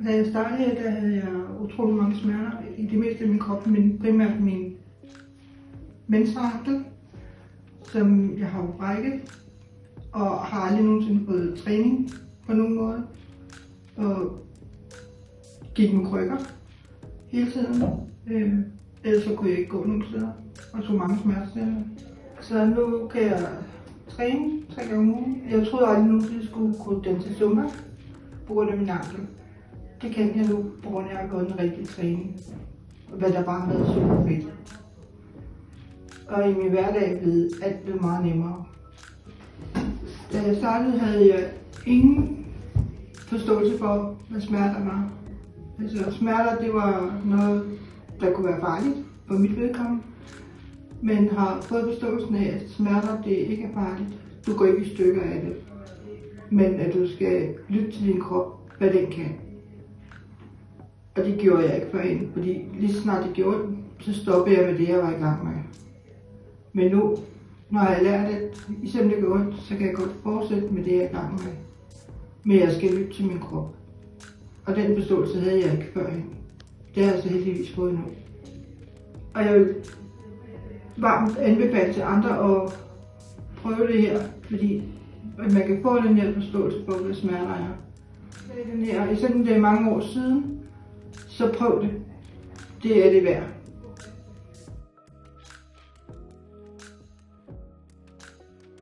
Da jeg startede, der havde jeg utrolig mange smerter i det meste af min krop, men primært min venstre ankel, som jeg har brækket, og har aldrig nogensinde fået træning på nogen måde, og gik med krykker hele tiden. Ellers så kunne jeg ikke gå nogen steder, og tog mange smertestillende. Så nu kan jeg træne 3 gange om ugen. Jeg troede aldrig nogensinde, jeg skulle gå danse zumba på grund af min ankel. Det kan jeg nu, på grund af at jeg har gået en rigtig træning, hvad der bare har været super fedt. Og i min hverdag blev alt meget nemmere. Da jeg startede, havde jeg ingen forståelse for, hvad smerter var. Altså smerter, det var noget, der kunne være farligt for mit vedkommende. Men har fået forståelsen af, at smerter, det ikke er farligt. Du går ikke i stykker af det. Men at du skal lytte til din krop, hvad den kan. Og det gjorde jeg ikke førhen, fordi lige så snart det gjorde den, så stoppede jeg med det, jeg var i gang med. Men nu, når jeg har lært det, selvom det går ondt, så kan jeg godt fortsætte med det, jeg er i gang med. Men jeg skal lytte til min krop. Og den forståelse havde jeg ikke førhen. Det har jeg så heldigvis fået nu. Og jeg vil varmt anbefale til andre at prøve det her, fordi man kan få den her forståelse for, hvad smerter er. Den her, selvom det er mange år siden, så prøv det. Det er det værd.